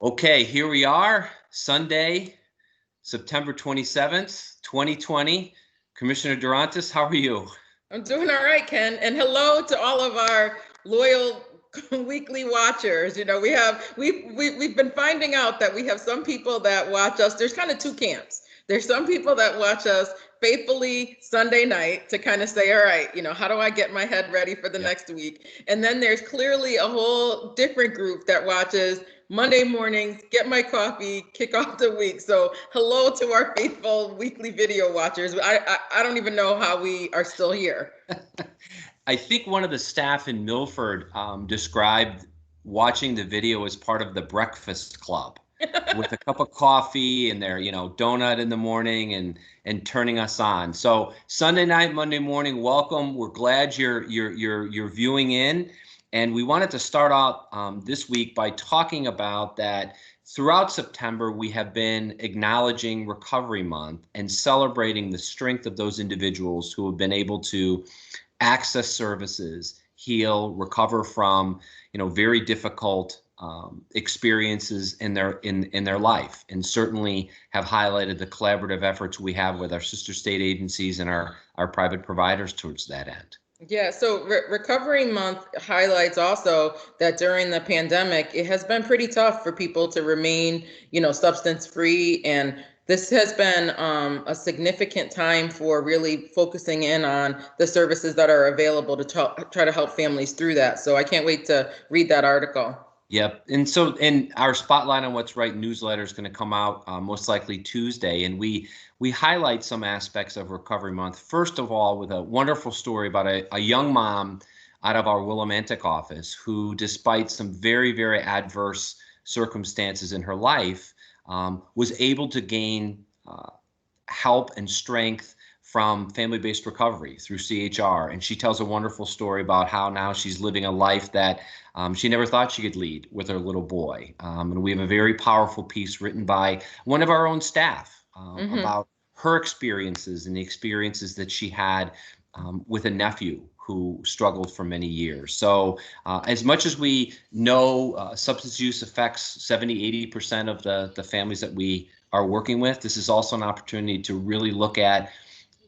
Okay, here we are, Sunday, September 27th, 2020. Commissioner Dorantes, how are you? I'm doing all right, Ken. And hello to all of our loyal weekly watchers. We've been finding out that we have some people that watch us. There's kind of two camps. There's some people that watch us faithfully Sunday night to kind of say, all right, how do I get my head ready for the next week? And then there's clearly a whole different group that watches Monday mornings, get my coffee, kick off the week. So hello to our faithful weekly video watchers. I don't even know how we are still here. I think one of the staff in Milford described watching the video as part of the breakfast club with a cup of coffee and their, donut in the morning and turning us on. So Sunday night, Monday morning, welcome. We're glad you're viewing in. And we wanted to start out this week by talking about that throughout September, we have been acknowledging Recovery Month and celebrating the strength of those individuals who have been able to access services, heal, recover from, very difficult experiences in their life, and certainly have highlighted the collaborative efforts we have with our sister state agencies and our private providers towards that end. Yeah, so Recovery Month highlights also that during the pandemic, it has been pretty tough for people to remain, substance free. And this has been a significant time for really focusing in on the services that are available to try to help families through that. So I can't wait to read that article. Yep. And our Spotlight on What's Right newsletter is going to come out most likely Tuesday. And we highlight some aspects of Recovery Month. First of all, with a wonderful story about a young mom out of our Willimantic office who, despite some very, very adverse circumstances in her life, was able to gain help and strength from family-based recovery through CHR. And she tells a wonderful story about how now she's living a life that she never thought she could lead with her little boy. And we have a very powerful piece written by one of our own staff about her experiences and the experiences that she had with a nephew who struggled for many years. So as much as we know substance use affects 70-80% of the families that we are working with, this is also an opportunity to really look at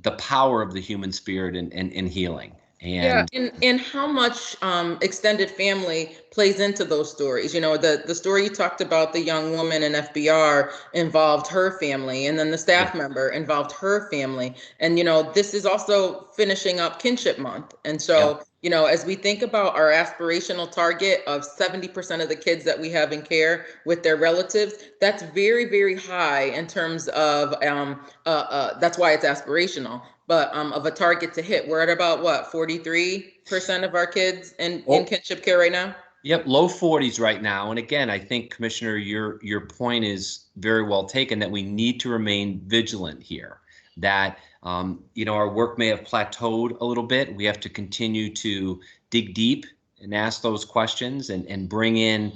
the power of the human spirit in healing. And how much extended family plays into those stories. The story you talked about, the young woman in FBR involved her family, and then the staff member involved her family. And, this is also finishing up Kinship Month. And so, as we think about our aspirational target of 70% of the kids that we have in care with their relatives, that's very, very high in terms of, that's why it's aspirational. But of a target to hit. We're at about 43% of our kids in kinship care right now? Yep, low 40s right now. And again, I think, Commissioner, your point is very well taken, that we need to remain vigilant here, that our work may have plateaued a little bit. We have to continue to dig deep and ask those questions and bring in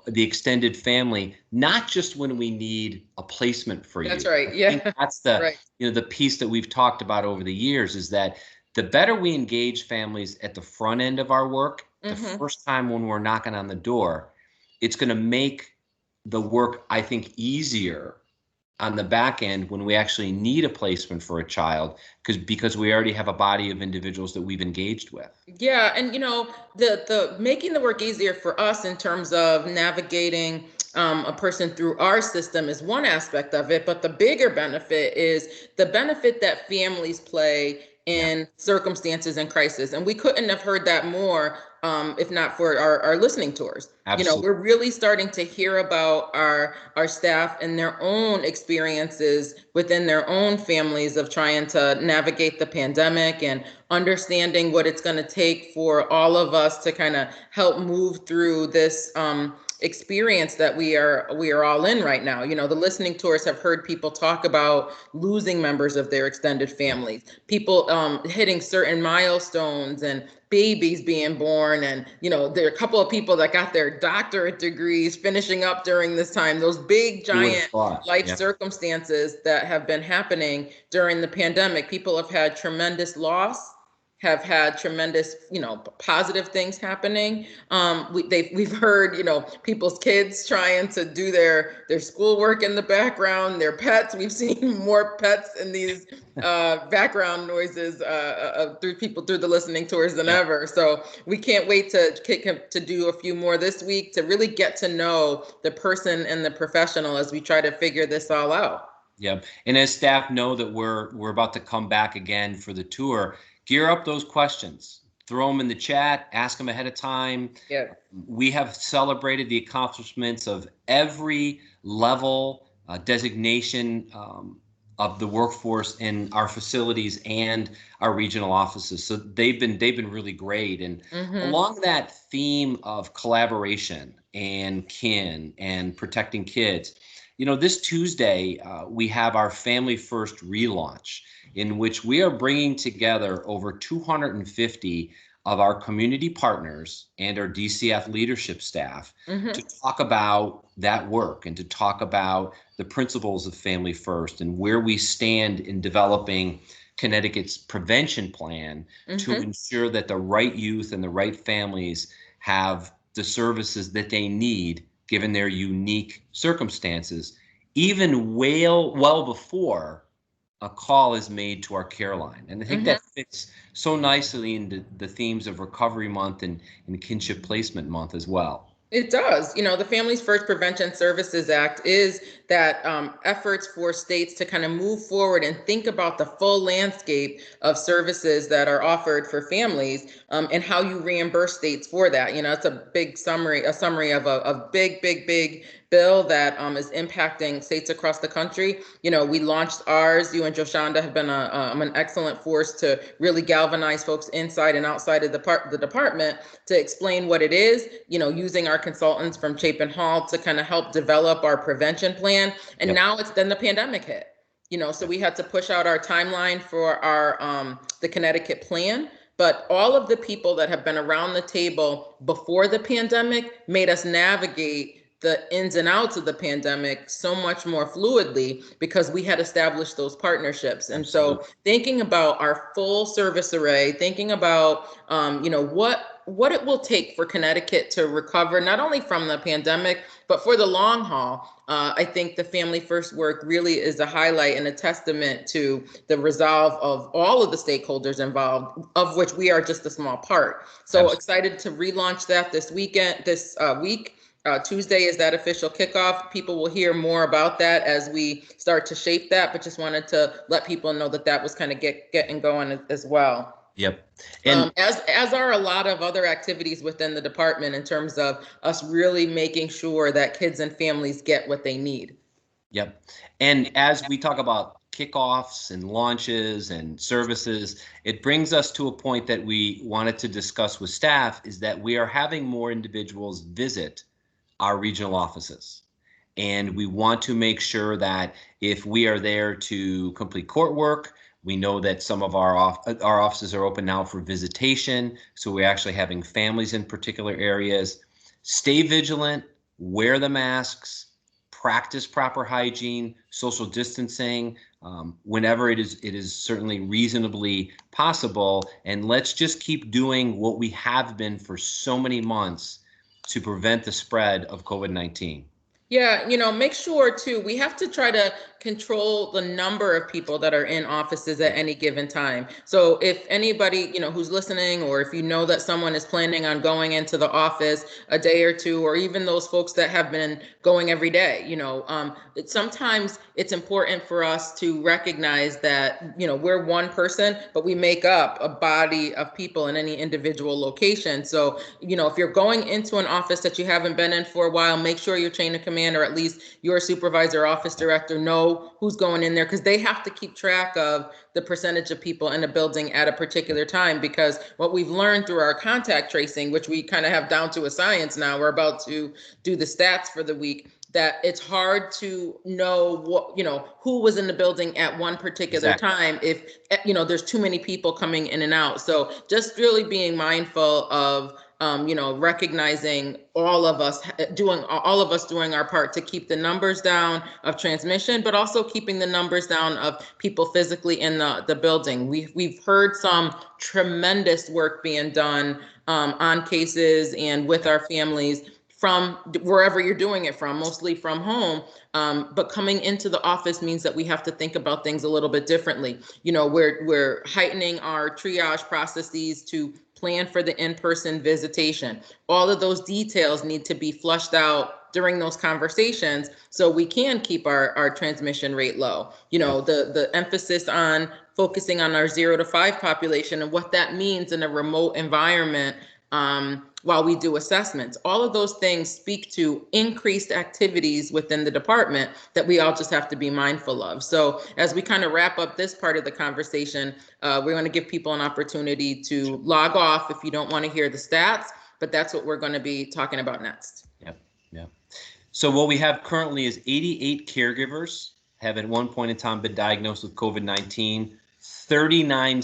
the extended family, not just when we need a placement for you. That's right. Yeah. I think that's the right. The piece that we've talked about over the years, is that the better we engage families at the front end of our work, the first time when we're knocking on the door, it's going to make the work, I think, easier on the back end when we actually need a placement for a child, because we already have a body of individuals that we've engaged with. Yeah, and the making the work easier for us in terms of navigating a person through our system is one aspect of it, but the bigger benefit is the benefit that families play in circumstances and crisis. And we couldn't have heard that more if not for our listening tours. Absolutely. We're really starting to hear about our staff and their own experiences within their own families of trying to navigate the pandemic and understanding what it's going to take for all of us to kind of help move through this experience that we are all in right now. The listening tours have heard people talk about losing members of their extended families, people hitting certain milestones and babies being born. And, there are a couple of people that got their doctorate degrees finishing up during this time, those big, giant life circumstances that have been happening during the pandemic. People have had tremendous loss. have had tremendous, positive things happening. We've heard, people's kids trying to do their schoolwork in the background, their pets. We've seen more pets in these background noises through the listening tours than ever. So we can't wait to do a few more this week to really get to know the person and the professional as we try to figure this all out. Yep. And as staff know that we're about to come back again for the tour, gear up those questions. Throw them in the chat, ask them ahead of time. Yeah. We have celebrated the accomplishments of every level designation of the workforce in our facilities and our regional offices. So they've been really great. And along that theme of collaboration and kin and protecting kids, this Tuesday, we have our Family First relaunch, in which we are bringing together over 250 of our community partners and our DCF leadership staff to talk about that work and to talk about the principles of Family First and where we stand in developing Connecticut's prevention plan to ensure that the right youth and the right families have the services that they need given their unique circumstances, even well before a call is made to our care line. And I think that fits so nicely into the themes of Recovery Month and Kinship Placement Month as well. It does. The Families First Prevention Services Act is that efforts for states to kind of move forward and think about the full landscape of services that are offered for families and how you reimburse states for that. It's a big summary of a big bill that is impacting states across the country. We launched ours. You and Joshonda have been an excellent force to really galvanize folks inside and outside of the department to explain what it is, using our consultants from Chapin Hall to kind of help develop our prevention plan. And now then the pandemic hit, so we had to push out our timeline for our the Connecticut plan. But all of the people that have been around the table before the pandemic made us navigate the ins and outs of the pandemic so much more fluidly because we had established those partnerships. And so thinking about our full service array, thinking about, what it will take for Connecticut to recover, not only from the pandemic, but for the long haul. I think the Family First work really is a highlight and a testament to the resolve of all of the stakeholders involved, of which we are just a small part. So excited to relaunch that this week. Tuesday is that official kickoff. People will hear more about that as we start to shape that, but just wanted to let people know that was kind of getting going as well. Yep. And as are a lot of other activities within the department in terms of us really making sure that kids and families get what they need. Yep. And as we talk about kickoffs and launches and services, it brings us to a point that we wanted to discuss with staff, is that we are having more individuals visit our regional offices. And we want to make sure that if we are there to complete court work, we know that some of our offices are open now for visitation. So we're actually having families in particular areas. Stay vigilant, wear the masks, practice proper hygiene, social distancing, whenever it is certainly reasonably possible. And let's just keep doing what we have been for so many months to prevent the spread of COVID-19. Yeah, make sure too, we have to try to control the number of people that are in offices at any given time. So if anybody, who's listening, or if you know that someone is planning on going into the office a day or two, or even those folks that have been going every day, sometimes it's important for us to recognize that, we're one person, but we make up a body of people in any individual location. So, if you're going into an office that you haven't been in for a while, make sure your chain of command, or at least your supervisor, office director, know who's going in there, because they have to keep track of the percentage of people in a building at a particular time. Because what we've learned through our contact tracing, which we kind of have down to a science now, we're about to do the stats for the week, that it's hard to know who was in the building at one particular time if there's too many people coming in and out. So just really being mindful of recognizing all of us doing our part to keep the numbers down of transmission, but also keeping the numbers down of people physically in the building. We've heard some tremendous work being done on cases and with our families from wherever you're doing it from, mostly from home. But coming into the office means that we have to think about things a little bit differently. We're heightening our triage processes to plan for the in-person visitation. All of those details need to be flushed out during those conversations so we can keep our transmission rate low. The emphasis on focusing on our 0 to 5 population and what that means in a remote environment while we do assessments. All of those things speak to increased activities within the department that we all just have to be mindful of. So as we kind of wrap up this part of the conversation, we're going to give people an opportunity to log off if you don't want to hear the stats, but that's what we're going to be talking about next. Yep. So what we have currently is 88 caregivers have at one point in time been diagnosed with COVID-19, 39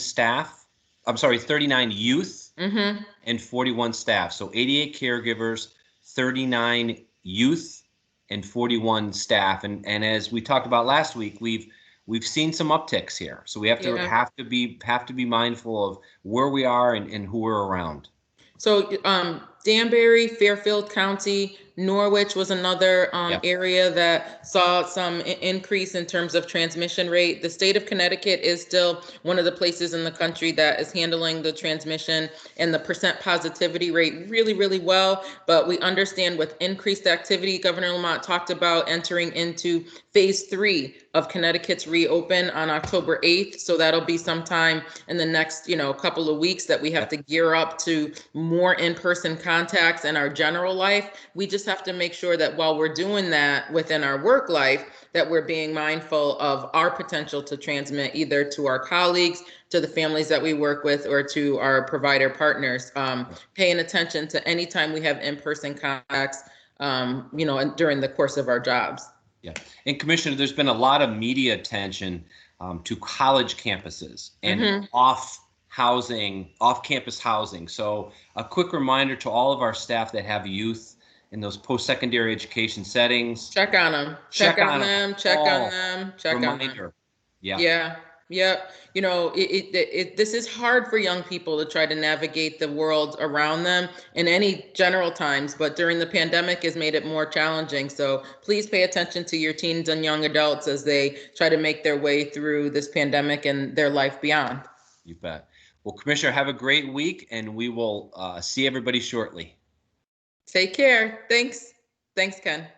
youth, and 41 staff. So 88 caregivers, 39 youth, and 41 staff. And as we talked about last week, we've seen some upticks here. So we have to be mindful of where we are and who we're around. So Danbury, Fairfield County, Norwich was another area that saw some increase in terms of transmission rate. The state of Connecticut is still one of the places in the country that is handling the transmission and the percent positivity rate really, really well. But we understand with increased activity, Governor Lamont talked about entering into phase 3 of Connecticut's reopen on October 8th. So that'll be sometime in the next, couple of weeks that we have to gear up to more in-person contacts in our general life. We just have to make sure that while we're doing that within our work life, that we're being mindful of our potential to transmit either to our colleagues, to the families that we work with, or to our provider partners, paying attention to any time we have in-person contacts, during the course of our jobs. Yeah. And Commissioner, there's been a lot of media attention to college campuses and off-campus housing. So a quick reminder to all of our staff that have youth in those post-secondary education settings. Check on them. Check on them. Yeah. Yep. This is hard for young people to try to navigate the world around them in any general times, but during the pandemic has made it more challenging. So please pay attention to your teens and young adults as they try to make their way through this pandemic and their life beyond. You bet. Well, Commissioner, have a great week, and we will see everybody shortly. Take care. Thanks, Ken.